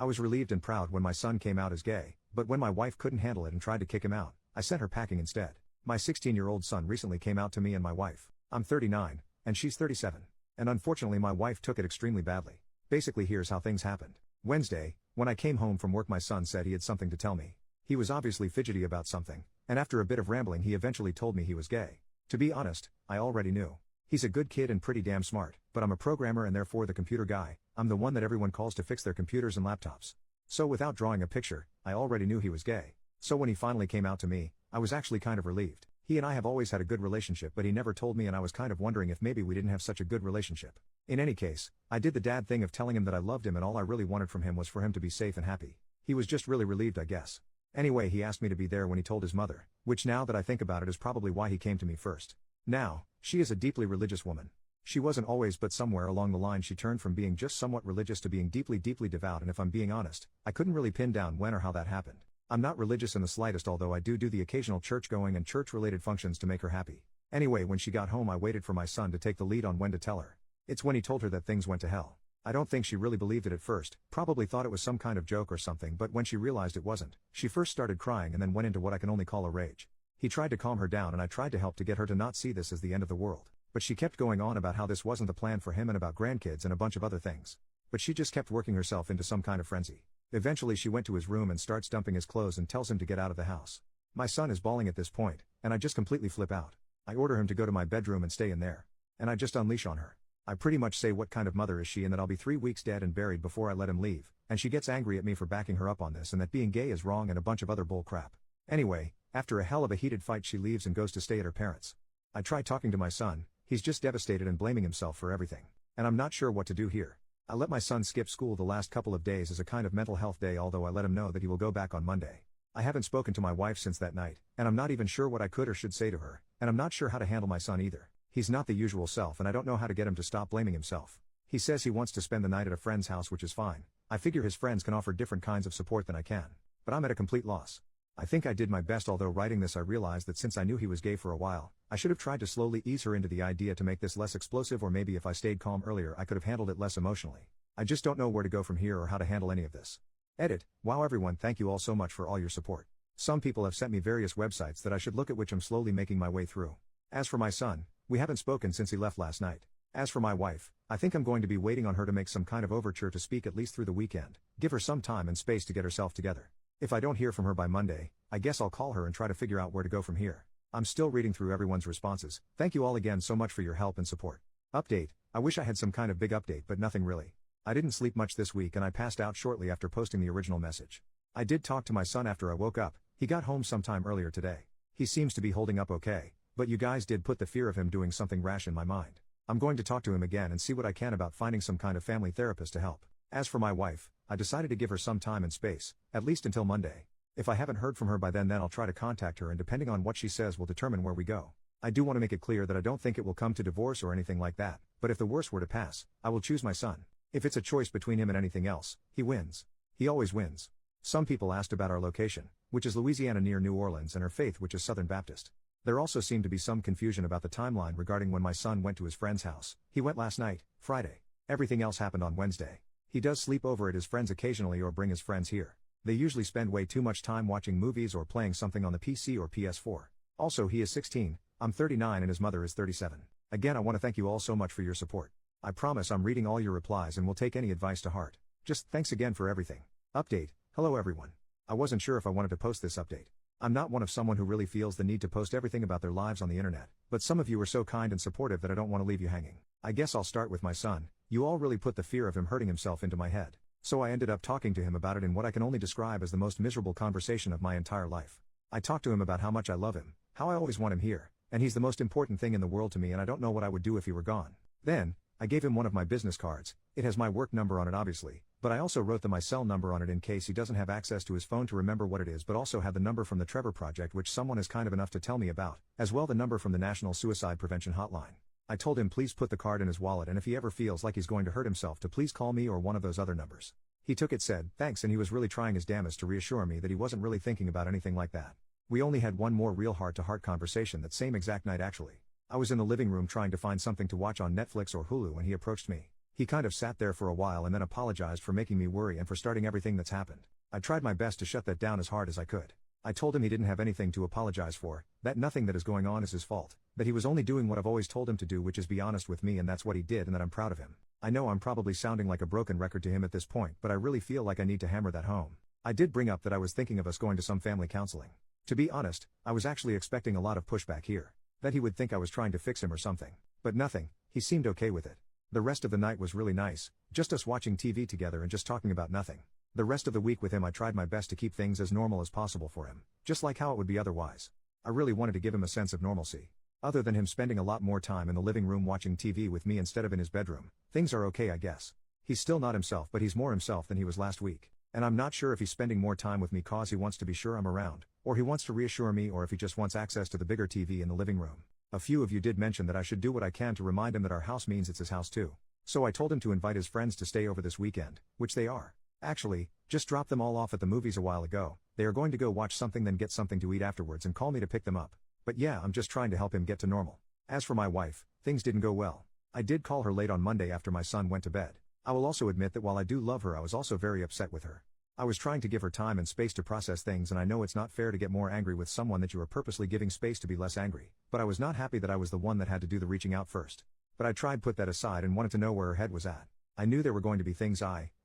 I was relieved and proud when my son came out as gay, but when my wife couldn't handle it and tried to kick him out, I sent her packing instead. My 16-year-old son recently came out to me and my wife. I'm 39, and she's 37. And unfortunately my wife took it extremely badly. Basically here's how things happened. Wednesday, when I came home from work my son said he had something to tell me. He was obviously fidgety about something, and after a bit of rambling he eventually told me he was gay. To be honest, I already knew. He's a good kid and pretty damn smart, but I'm a programmer and therefore the computer guy. I'm the one that everyone calls to fix their computers and laptops. So without drawing a picture, I already knew he was gay. So when he finally came out to me, I was actually kind of relieved. He and I have always had a good relationship but he never told me and I was kind of wondering if maybe we didn't have such a good relationship. In any case, I did the dad thing of telling him that I loved him and all I really wanted from him was for him to be safe and happy. He was just really relieved I guess. Anyway he asked me to be there when he told his mother, which now that I think about it is probably why he came to me first. Now, she is a deeply religious woman. She wasn't always but somewhere along the line she turned from being just somewhat religious to being deeply devout and if I'm being honest, I couldn't really pin down when or how that happened. I'm not religious in the slightest although I do the occasional church-going and church-related functions to make her happy. Anyway when she got home I waited for my son to take the lead on when to tell her. It's when he told her that things went to hell. I don't think she really believed it at first, probably thought it was some kind of joke or something but when she realized it wasn't, she first started crying and then went into what I can only call a rage. He tried to calm her down and I tried to help to get her to not see this as the end of the world. But she kept going on about how this wasn't the plan for him and about grandkids and a bunch of other things. But she just kept working herself into some kind of frenzy. Eventually she went to his room and starts dumping his clothes and tells him to get out of the house. My son is bawling at this point, and I just completely flip out. I order him to go to my bedroom and stay in there. And I just unleash on her. I pretty much say what kind of mother is she and that I'll be 3 weeks dead and buried before I let him leave, and she gets angry at me for backing her up on this and that being gay is wrong and a bunch of other bull crap. Anyway, after a hell of a heated fight she leaves and goes to stay at her parents'. I try talking to my son. He's just devastated and blaming himself for everything. And I'm not sure what to do here. I let my son skip school the last couple of days as a kind of mental health day although I let him know that he will go back on Monday. I haven't spoken to my wife since that night, and I'm not even sure what I could or should say to her, and I'm not sure how to handle my son either. He's not the usual self and I don't know how to get him to stop blaming himself. He says he wants to spend the night at a friend's house which is fine. I figure his friends can offer different kinds of support than I can. But I'm at a complete loss. I think I did my best although writing this I realized that since I knew he was gay for a while, I should have tried to slowly ease her into the idea to make this less explosive or maybe if I stayed calm earlier I could have handled it less emotionally. I just don't know where to go from here or how to handle any of this. Edit. Wow everyone, thank you all so much for all your support. Some people have sent me various websites that I should look at which I'm slowly making my way through. As for my son, we haven't spoken since he left last night. As for my wife, I think I'm going to be waiting on her to make some kind of overture to speak at least through the weekend, give her some time and space to get herself together. If I don't hear from her by Monday, I guess I'll call her and try to figure out where to go from here. I'm still reading through everyone's responses. Thank you all again so much for your help and support. Update. I wish I had some kind of big update but nothing really. I didn't sleep much this week and I passed out shortly after posting the original message. I did talk to my son after I woke up. He got home sometime earlier today. He seems to be holding up okay, but you guys did put the fear of him doing something rash in my mind. I'm going to talk to him again and see what I can about finding some kind of family therapist to help. As for my wife, I decided to give her some time and space, at least until Monday. If I haven't heard from her by then I'll try to contact her and depending on what she says will determine where we go. I do want to make it clear that I don't think it will come to divorce or anything like that, but if the worst were to pass, I will choose my son. If it's a choice between him and anything else, he wins. He always wins. Some people asked about our location, which is Louisiana near New Orleans, and our faith, which is Southern Baptist. There also seemed to be some confusion about the timeline regarding when my son went to his friend's house. He went last night, Friday. Everything else happened on Wednesday. He does sleep over at his friends occasionally or bring his friends here. They usually spend way too much time watching movies or playing something on the PC or PS4. Also he is 16, I'm 39 and his mother is 37. Again I want to thank you all so much for your support. I promise I'm reading all your replies and will take any advice to heart. Just thanks again for everything. Update. Hello everyone. I wasn't sure if I wanted to post this update. I'm not one of someone who really feels the need to post everything about their lives on the internet, but some of you are so kind and supportive that I don't want to leave you hanging. I guess I'll start with my son. You all really put the fear of him hurting himself into my head. So I ended up talking to him about it in what I can only describe as the most miserable conversation of my entire life. I talked to him about how much I love him, how I always want him here, and he's the most important thing in the world to me and I don't know what I would do if he were gone. Then, I gave him one of my business cards. It has my work number on it obviously, but I also wrote my cell number on it in case he doesn't have access to his phone to remember what it is, but also had the number from the Trevor Project which someone is kind of enough to tell me about, as well the number from the National Suicide Prevention Hotline. I told him please put the card in his wallet and if he ever feels like he's going to hurt himself to please call me or one of those other numbers. He took it, said thanks, and he was really trying his damnedest to reassure me that he wasn't really thinking about anything like that. We only had one more real heart-to-heart conversation that same exact night actually. I was in the living room trying to find something to watch on Netflix or Hulu when he approached me. He kind of sat there for a while and then apologized for making me worry and for starting everything that's happened. I tried my best to shut that down as hard as I could. I told him he didn't have anything to apologize for, that nothing that is going on is his fault, that he was only doing what I've always told him to do, which is be honest with me, and that's what he did, and that I'm proud of him. I know I'm probably sounding like a broken record to him at this point, but I really feel like I need to hammer that home. I did bring up that I was thinking of us going to some family counseling. To be honest, I was actually expecting a lot of pushback here. That he would think I was trying to fix him or something. But nothing, he seemed okay with it. The rest of the night was really nice, just us watching TV together and just talking about nothing. The rest of the week with him I tried my best to keep things as normal as possible for him, just like how it would be otherwise. I really wanted to give him a sense of normalcy. Other than him spending a lot more time in the living room watching TV with me instead of in his bedroom, things are okay, I guess. He's still not himself, but he's more himself than he was last week. And I'm not sure if he's spending more time with me cause he wants to be sure I'm around, or he wants to reassure me, or if he just wants access to the bigger TV in the living room. A few of you did mention that I should do what I can to remind him that our house means it's his house too. So I told him to invite his friends to stay over this weekend, which they are. Actually, just dropped them all off at the movies a while ago. They are going to go watch something, then get something to eat afterwards and call me to pick them up. But yeah, I'm just trying to help him get to normal. As for my wife, things didn't go well. I did call her late on Monday after my son went to bed. I will also admit that while I do love her, I was also very upset with her. I was trying to give her time and space to process things, and I know it's not fair to get more angry with someone that you are purposely giving space to be less angry, but I was not happy that I was the one that had to do the reaching out first. But I tried put that aside and wanted to know where her head was at. I knew there were going to be things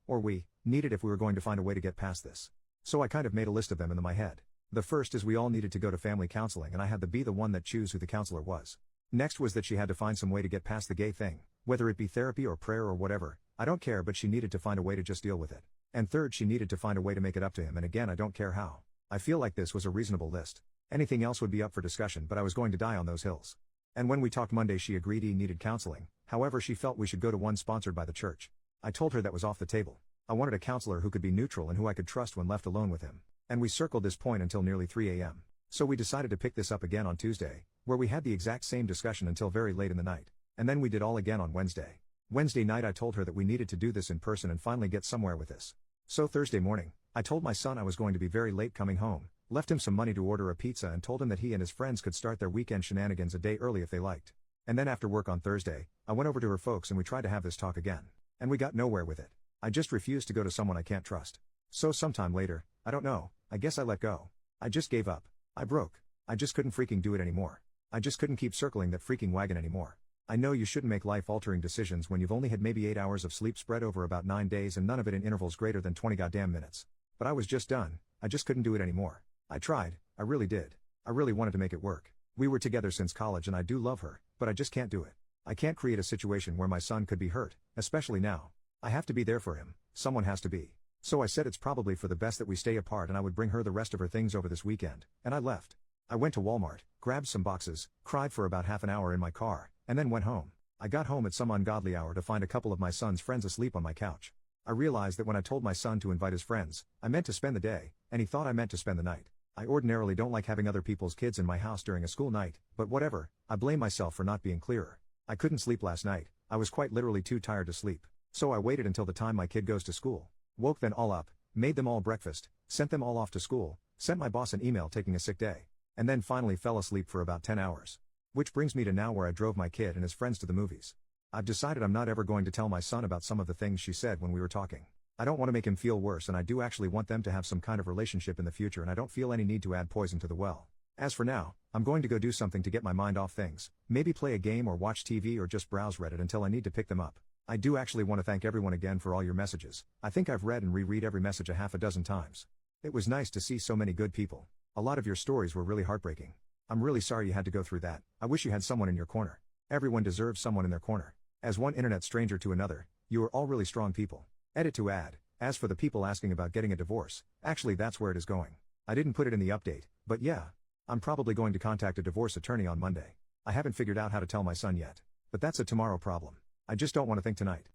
we needed if we were going to find a way to get past this. So I kind of made a list of them in my head. The first is we all needed to go to family counseling, and I had to be the one that choose who the counselor was. Next was that she had to find some way to get past the gay thing, whether it be therapy or prayer or whatever, I don't care, but she needed to find a way to just deal with it. And third, she needed to find a way to make it up to him, and again, I don't care how. I feel like this was a reasonable list. Anything else would be up for discussion, but I was going to die on those hills. And when we talked Monday, she agreed he needed counseling, however she felt we should go to one sponsored by the church. I told her that was off the table. I wanted a counselor who could be neutral and who I could trust when left alone with him. And we circled this point until nearly 3 a.m. So we decided to pick this up again on Tuesday, where we had the exact same discussion until very late in the night. And then we did all again on Wednesday. Wednesday night I told her that we needed to do this in person and finally get somewhere with this. So Thursday morning, I told my son I was going to be very late coming home, left him some money to order a pizza and told him that he and his friends could start their weekend shenanigans a day early if they liked. And then after work on Thursday, I went over to her folks and we tried to have this talk again. And we got nowhere with it. I just refused to go to someone I can't trust. So sometime later, I don't know, I guess I let go. I just gave up. I broke. I just couldn't freaking do it anymore. I just couldn't keep circling that freaking wagon anymore. I know you shouldn't make life-altering decisions when you've only had maybe 8 hours of sleep spread over about 9 days and none of it in intervals greater than 20 goddamn minutes. But I was just done. I just couldn't do it anymore. I tried, I really did. I really wanted to make it work. We were together since college and I do love her, but I just can't do it. I can't create a situation where my son could be hurt, especially now. I have to be there for him, someone has to be. So I said it's probably for the best that we stay apart and I would bring her the rest of her things over this weekend, and I left. I went to Walmart, grabbed some boxes, cried for about half an hour in my car, and then went home. I got home at some ungodly hour to find a couple of my son's friends asleep on my couch. I realized that when I told my son to invite his friends, I meant to spend the day, and he thought I meant to spend the night. I ordinarily don't like having other people's kids in my house during a school night, but whatever, I blame myself for not being clearer. I couldn't sleep last night, I was quite literally too tired to sleep. So I waited until the time my kid goes to school. Woke them all up, made them all breakfast, sent them all off to school, sent my boss an email taking a sick day, and then finally fell asleep for about 10 hours. Which brings me to now where I drove my kid and his friends to the movies. I've decided I'm not ever going to tell my son about some of the things she said when we were talking. I don't want to make him feel worse, and I do actually want them to have some kind of relationship in the future, and I don't feel any need to add poison to the well. As for now, I'm going to go do something to get my mind off things, maybe play a game or watch TV or just browse Reddit until I need to pick them up. I do actually want to thank everyone again for all your messages. I think I've read and reread every message a half a dozen times. It was nice to see so many good people. A lot of your stories were really heartbreaking. I'm really sorry you had to go through that. I wish you had someone in your corner. Everyone deserves someone in their corner. As one internet stranger to another, you are all really strong people. Edit to add. As for the people asking about getting a divorce, actually that's where it is going. I didn't put it in the update, but yeah. I'm probably going to contact a divorce attorney on Monday. I haven't figured out how to tell my son yet. But that's a tomorrow problem. I just don't want to think tonight.